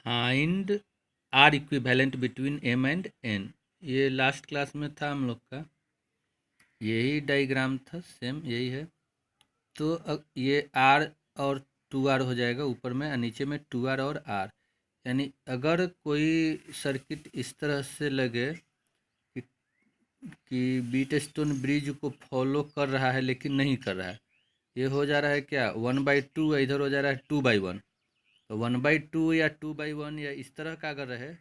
Find R equivalent between M and N. ये last class में था हम लोग का, यही डायग्राम था, सेम यही है। तो ये आर और 2R हो जाएगा ऊपर में, और नीचे में 2R और आर। यानी अगर कोई सर्किट इस तरह से लगे कि बीटस्टोन ब्रिज को फॉलो कर रहा है लेकिन नहीं कर रहा है, ये हो जा रहा है क्या 1/2, इधर हो जा रहा है 2/1। तो 1/2 या 2/1 या इस तरह का अगर रहे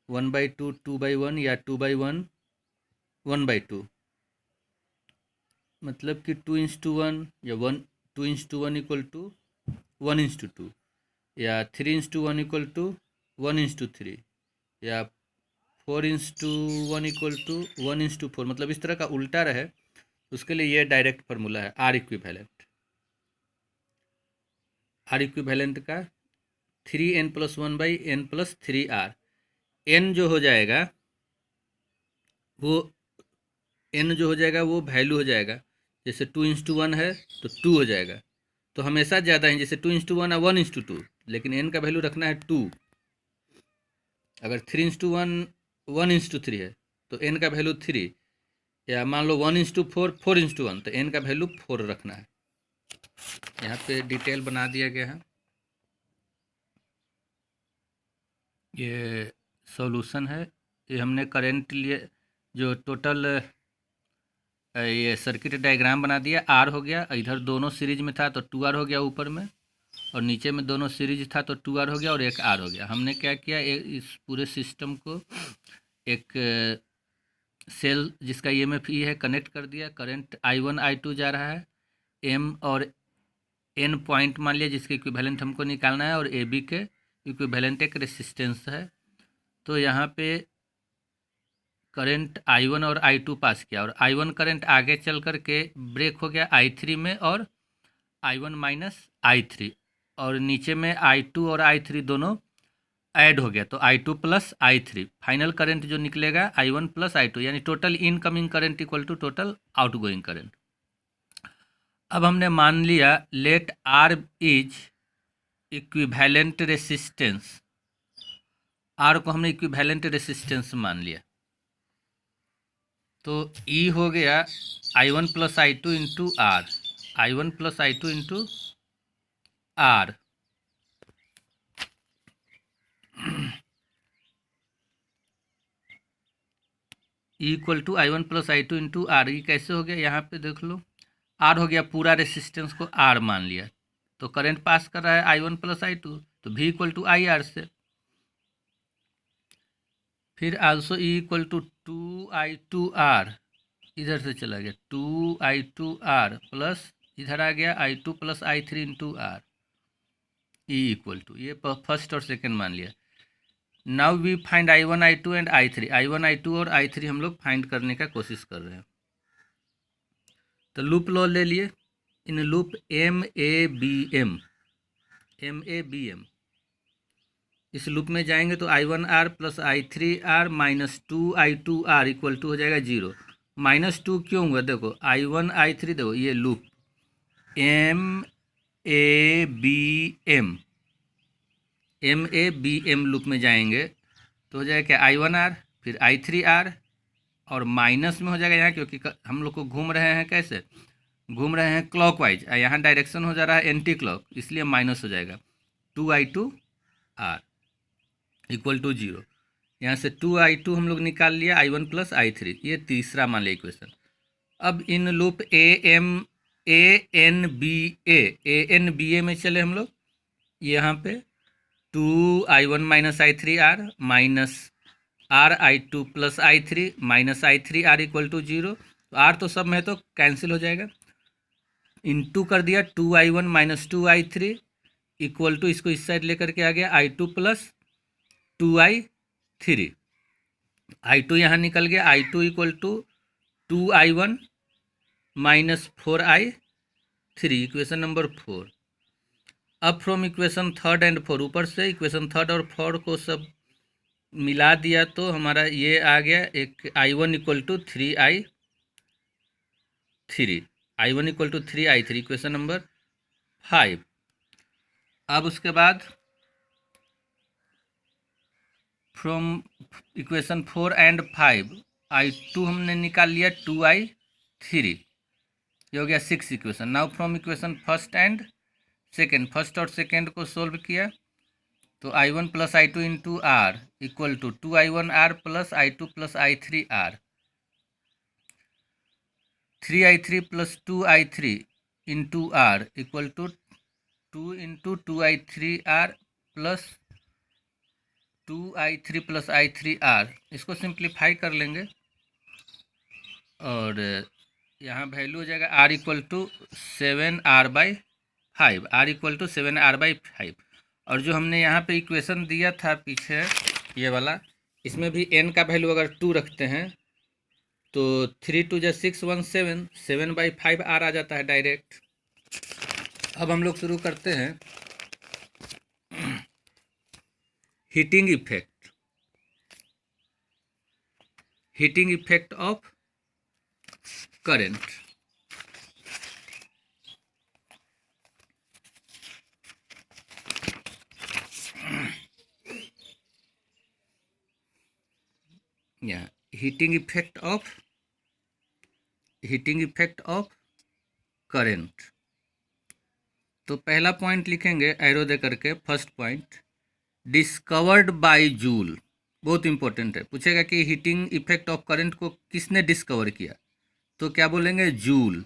1/2 2/1 या 2/1 1/2, मतलब कि 2:1 या 2:1 इक्वल टू 1:2, या 3:1 इक्वल टू 1:3, या 4:1 इक्वल टू 1:4, मतलब इस तरह का उल्टा रहे, उसके लिए ये डायरेक्ट फार्मूला है आर इक्विवेलेंट। आर इक्विवेलेंट का 3n+1/n+3r। एन जो हो जाएगा वो वो वैल्यू हो जाएगा, जैसे 2:1 है तो 2 हो जाएगा, तो हमेशा ज़्यादा है, जैसे 2:1 या 1:2, लेकिन एन का वैल्यू रखना है 2। अगर 3:1 1:3 है तो एन का वैल्यू 3, या मान लो 1:4 4:1, तो एन का वैल्यू 4 रखना है। यहाँ पे डिटेल बना दिया गया है। ये सॉल्यूशन है, ये हमने करंट लिए जो टोटल ये सर्किट डायग्राम बना दिया। आर हो गया, इधर दोनों सीरीज में था तो 2R हो गया ऊपर में, और नीचे में दोनों सीरीज था तो 2R हो गया और एक R हो गया। हमने क्या किया, इस पूरे सिस्टम को एक सेल जिसका EMF है कनेक्ट कर दिया। करंट I1 I2 जा रहा है, M और N पॉइंट मान लिया जिसके इक्विवेलेंट हमको निकालना है, और AB के इक्विवेलेंट एक रेसिस्टेंस है। तो यहाँ पे करंट I1 और I2 पास किया, और I1 करंट आगे चल कर के ब्रेक हो गया I3 में, और I1 माइनस I3, और नीचे में I2 और I3 दोनों ऐड हो गया, तो I2 plus I3। Final current जो निकलेगा I1 प्लस I2, यानी total incoming current equal to total outgoing current. अब हमने मान लिया let R is equivalent resistance, R को हमने इक्विवेलेंट रेसिस्टेंस मान लिया, तो E हो गया I1 plus I2 into R, I1 plus I2 into R. Equal to I1 plus I2 into R. ये कैसे हो गया, यहाँ पे देख लो, आर हो गया, पूरा रेसिस्टेंस को आर मान लिया, तो करंट पास कर रहा है I1 प्लस I2, तो V equal to I R से। फिर also E equal to 2I2R, इधर से चला गया 2I2R प्लस इधर आ गया I2 plus I3 into R. E equal to, ये फर्स्ट और सेकेंड मान लिया। Now we find I1 I2 and I3। I1 I2 और I3 हम लोग फाइंड करने का कोशिश कर रहे हैं। तो लूप लॉ ले लिए, इन लूप MABM, इस लूप में जाएंगे तो I1R plus I3R minus 2I2R equal to हो जाएगा 0। -2 क्यों हुआ, देखो I1 I3, देखो ये लूप MABM लूप में जाएंगे तो हो जाएगा क्या I1R फिर I3R, और माइनस में हो जाएगा यहाँ, क्योंकि हम लोग को घूम रहे हैं, कैसे घूम रहे हैं क्लॉकवाइज, यहाँ डायरेक्शन हो जा रहा है एंटी क्लॉक, इसलिए माइनस हो जाएगा 2I2R इक्वल टू 0। यहाँ से 2I2 हम लोग निकाल लिया, I1 प्लस I3, ये तीसरा मान लिया इक्वेशन। अब इन लूप ANBA में चले हम लोग, यहाँ पे 2I1 minus I3R minus RI2 plus I3 minus I3R equal to 0। तो R तो सब में है तो कैंसिल हो जाएगा, इंटू कर दिया 2I1 minus 2I3 equal to, इसको इस साइड लेकर के आ गया I2 प्लस 2I3। I2 यहाँ निकल गया, I2 equal to 2I1 minus 4I3, equation number 4। अब फ्रॉम इक्वेशन थर्ड एंड 4, ऊपर से इक्वेशन थर्ड और 4 को सब मिला दिया तो हमारा ये आ गया एक I1 equal to 3I3, I1 equal to 3I3, equation number 5। अब उसके बाद फ्रॉम इक्वेशन 4 एंड 5 I2 हमने निकाल लिया 2I3, ये हो गया 6 equation. Now from equation first and second, first और सेकेंड को सोल्व किया तो I1 plus I2 into R equal to 2I1R plus I2 plus I3R, 3I3 plus 2I3 into R equal to 2 into 2I3R plus 2I3 plus I3R। इसको simplify कर लेंगे और यहाँ value हो जाएगा R equal to 7R/5, R equal to 7R/5। और जो हमने यहाँ पे इक्वेशन दिया था पीछे ये वाला, इसमें भी n का वैल्यू अगर 2 रखते हैं तो 3 2 6 1 7, 7/5 R आ जाता है डायरेक्ट। अब हम लोग शुरू करते हैं हीटिंग इफेक्ट ऑफ करंट। या हीटिंग इफेक्ट ऑफ करंट। तो पहला पॉइंट लिखेंगे एरो दे करके, first point discovered by joule. बहुत इंपॉर्टेंट है, पूछेगा कि हीटिंग इफेक्ट ऑफ करंट को किसने डिस्कवर किया, तो क्या बोलेंगे, जूल।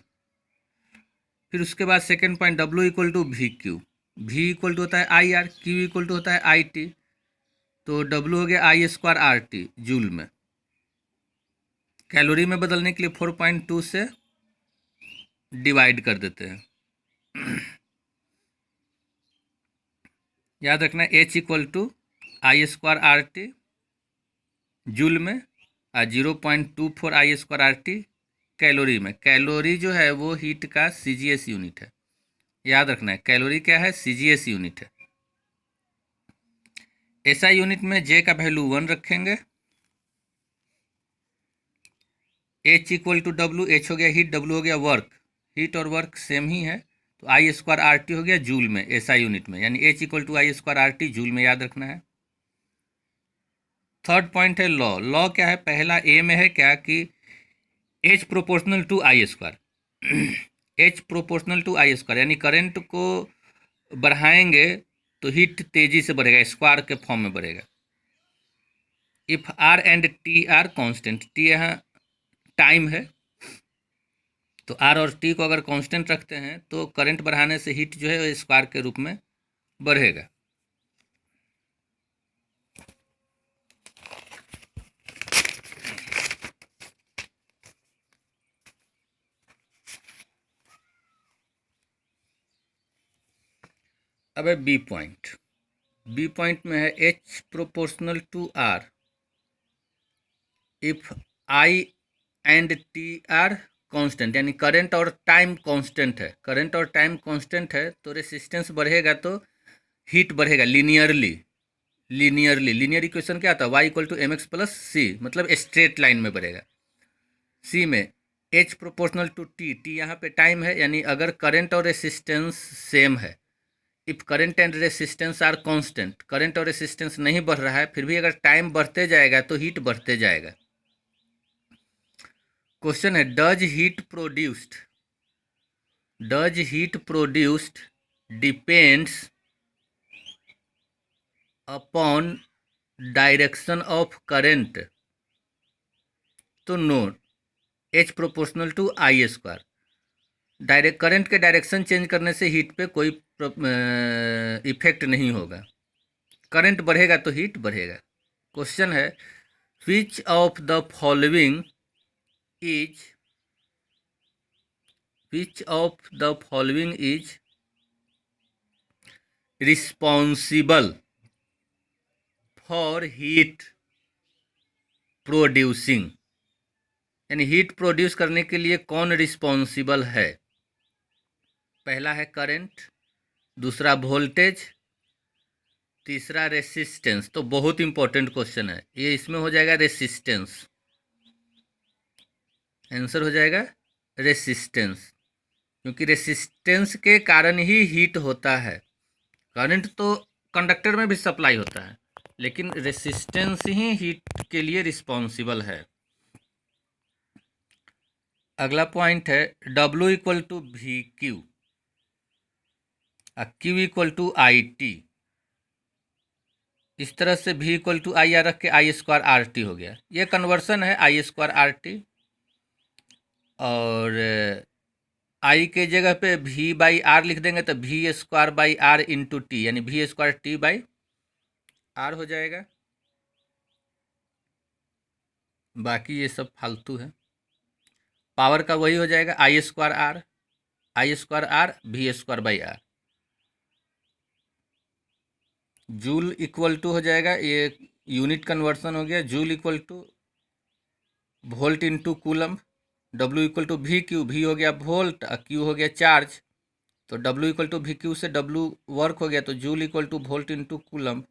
फिर उसके बाद second point W equal to VQ, V equal to होता है IR, Q इक्वल टू होता है IT, तो W हो गया I²RT जूल में। कैलोरी में बदलने के लिए 4.2 से डिवाइड कर देते हैं। याद रखना H equal to I²RT joule में और 0.24 I²RT कैलोरी में। कैलोरी जो है वो हीट का CGS यूनिट है, याद रखना है। कैलोरी क्या है, CGS यूनिट है। SI यूनिट में J का वैल्यू 1 रखेंगे। H equal to W, H हो गया हीट, W हो गया वर्क। हीट और वर्क सेम ही है, तो I²RT हो गया जूल में, SI यूनिट में, यानी H equal to I²RT joule में, याद रखना है। थर्ड पॉइंट है लॉ क्या है, पहला A में है क्या कि H proportional to I², H proportional to I², यानी करंट को बढ़ाएंगे तो हीट तेजी से बढ़ेगा, स्क्वायर के फॉर्म में बढ़ेगा। If R and T are constant, T यहाँ टाइम है, तो R और T को अगर कांस्टेंट रखते हैं तो करंट बढ़ाने से हीट जो है स्क्वायर के रूप में बढ़ेगा। अब है बी पॉइंट में है H proportional to R if I and T are constant, यानी करंट और टाइम कांस्टेंट है। करंट और टाइम कांस्टेंट है तो रेसिस्टेंस बढ़ेगा तो हीट बढ़ेगा लीनियर इक्वेशन क्या आता है, Y equal to mx plus c, मतलब स्ट्रेट लाइन में बढ़ेगा। सी में H प्रोपोर्शनल टू T यहाँ पे टाइम है, यानी अगर करंट और रेसिस्टेंस सेम है, if current and resistance are constant, current और रेसिस्टेंस नहीं बढ़ रहा है, फिर भी अगर टाइम बढ़ते जाएगा तो हीट बढ़ते जाएगा। क्वेश्चन है does heat produced depends upon direction of current, तो no, H proportional to I²। Direct current के डायरेक्शन चेंज करने से हीट पे कोई इफेक्ट नहीं होगा, करंट बढ़ेगा तो हीट बढ़ेगा। क्वेश्चन है which of the following is responsible for heat producing, यानी हीट प्रोड्यूस करने के लिए कौन रिस्पॉन्सिबल है। पहला है करंट, दूसरा वोल्टेज, तीसरा रेसिस्टेंस। तो बहुत इंपॉर्टेंट क्वेश्चन है ये, इसमें हो जाएगा रेसिस्टेंस, आंसर हो जाएगा रेसिस्टेंस, क्योंकि रेसिस्टेंस के कारण ही हीट होता है। करंट तो कंडक्टर में भी सप्लाई होता है, लेकिन रेसिस्टेंस ही हीट के लिए रिस्पॉन्सिबल है। अगला पॉइंट है W equal to V Q, Q equal to I T. इस तरह से V equal to I R रख के आई स्क्वायर आर टी हो गया। ये कन्वर्सन है आई स्क्वायर आर टी, और आई के जगह पे V बाई आर लिख देंगे तो V square by R into T, यानी V square T by R हो जाएगा। बाकी ये सब फालतू है। पावर का वही हो जाएगा I square R V square by R. Joule equal to हो जाएगा, ये यूनिट कन्वर्सन हो गया, joule equal to volt into coulomb. W equal to V Q, V हो गया वोल्ट और Q हो गया चार्ज, तो W equal to V Q से W वर्क हो गया, तो joule equal to volt into coulomb.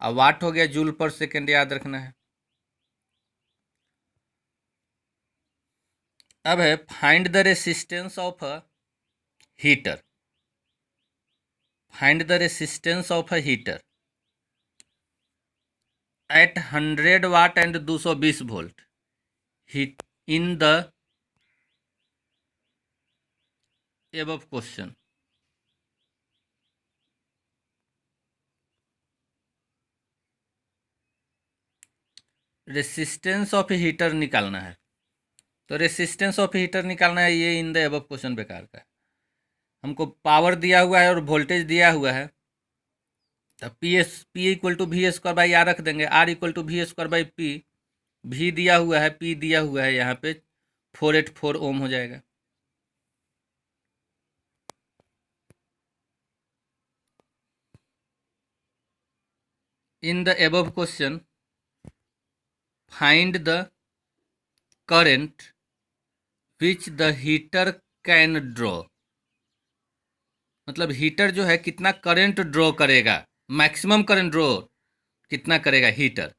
और वाट हो गया जूल पर सेकेंड, याद रखना है। अब है find the resistance of a heater. Find the resistance of a heater at 100 watt and 220 volt heat in the above question. Resistance of heater निकालना है, तो रेसिस्टेंस ऑफ हीटर निकालना है, ये इन द एबव क्वेश्चन बेकार का है। हमको पावर दिया हुआ है और वोल्टेज दिया हुआ है, तो P equal to V square by R रख देंगे, R equal to V square by P. V दिया हुआ है, पी दिया हुआ है, यहाँ पे 484 ओम हो जाएगा। In the above question find the current which the heater can draw. मतलब हीटर जो है कितना करंट ड्रॉ करेगा, मैक्सिमम करंट ड्रॉ कितना करेगा हीटर।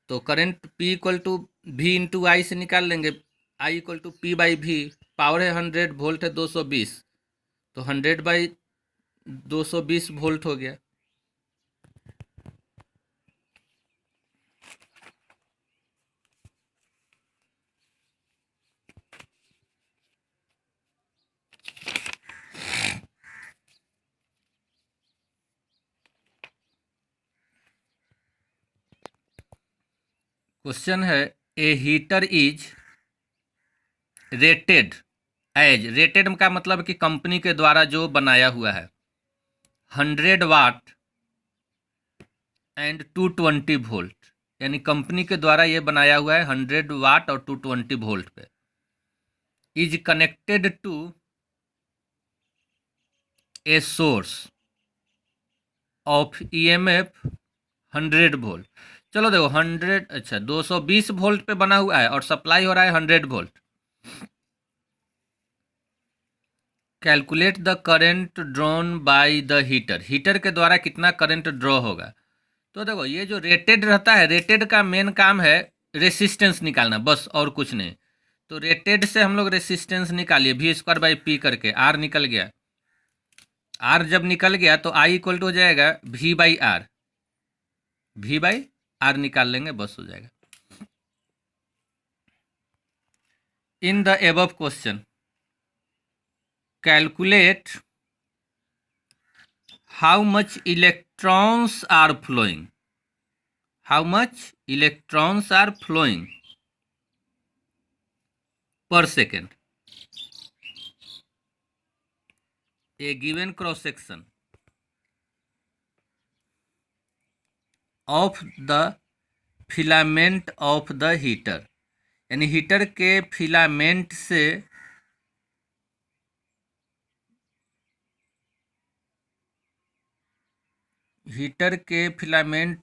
तो current P equal to V into I से निकाल लेंगे, I equal to P by V. Power है 100, वोल्ट है 220, तो 100 बाई 220 वोल्ट हो गया। क्वेश्चन है a heater is rated as, rated का मतलब कि कंपनी के द्वारा जो बनाया हुआ है, 100 वाट एंड 220 वोल्ट, यानी कंपनी के द्वारा ये बनाया हुआ है 100 वाट और 220 वोल्ट पे। Is connected to a source of EMF 100 volt. चलो देखो 100, अच्छा 220 वोल्ट पे बना हुआ है और सप्लाई हो रहा है 100 volt. Calculate the current drawn by the heater, heater के द्वारा कितना करंट ड्रॉ होगा। तो देखो ये जो रेटेड रहता है, रेटेड का मेन काम है रेसिस्टेंस निकालना, बस और कुछ नहीं। तो रेटेड से हम लोग रेसिस्टेंस निकालिए, वी स्क्वायर बाई पी करके, आर निकल गया। आर जब निकल गया तो आई इक्वल टू हो जाएगा V by R, V by R निकाल लेंगे, बस हो जाएगा। In the above question calculate how much electrons are flowing, how much electrons are flowing per second a given cross section of the filament of the heater, यानी heater के filament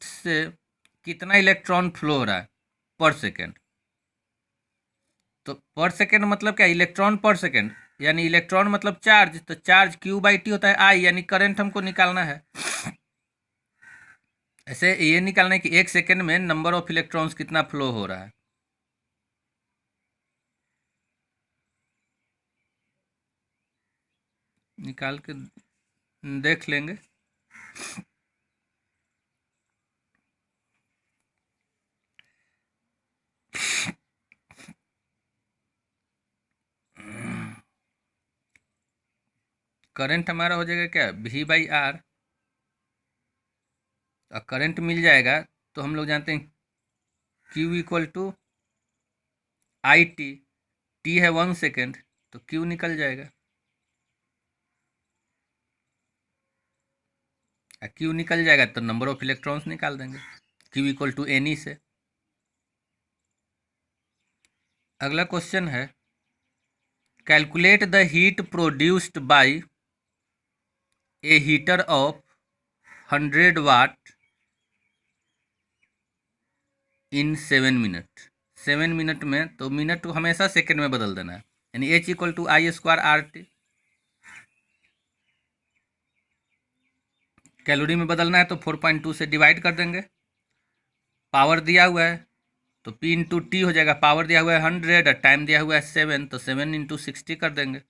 से कितना electron flow हो रहा है पर second. तो पर सेकेंड मतलब क्या, इलेक्ट्रॉन पर सेकेंड, यानी इलेक्ट्रॉन मतलब चार्ज, तो चार्ज Q बाई टी होता है आई, यानी करंट हमको निकालना है। ऐसे ये निकालना है कि एक सेकेंड में नंबर ऑफ इलेक्ट्रॉन्स कितना फ्लो हो रहा है। निकाल के देख लेंगे। करंट हमारा हो जाएगा क्या, V/R। और करंट मिल जाएगा तो हम लोग जानते हैं Q = IT। टी है 1 सेकेंड, तो Q निकल जाएगा। Q निकल जाएगा तो नंबर ऑफ इलेक्ट्रॉन्स निकाल देंगे, Q = Ne से। अगला क्वेश्चन है, calculate the heat produced by a heater of 100 watt in 7 minute. 7 minute में, तो मिनट को हमेशा सेकेंड में बदल देना है, यानी H = I²RT। कैलोरी में बदलना है तो 4.2 से डिवाइड कर देंगे। पावर दिया हुआ है तो P × T हो जाएगा। पावर दिया हुआ है 100 और टाइम दिया हुआ है 7, तो 7 × 60 कर देंगे।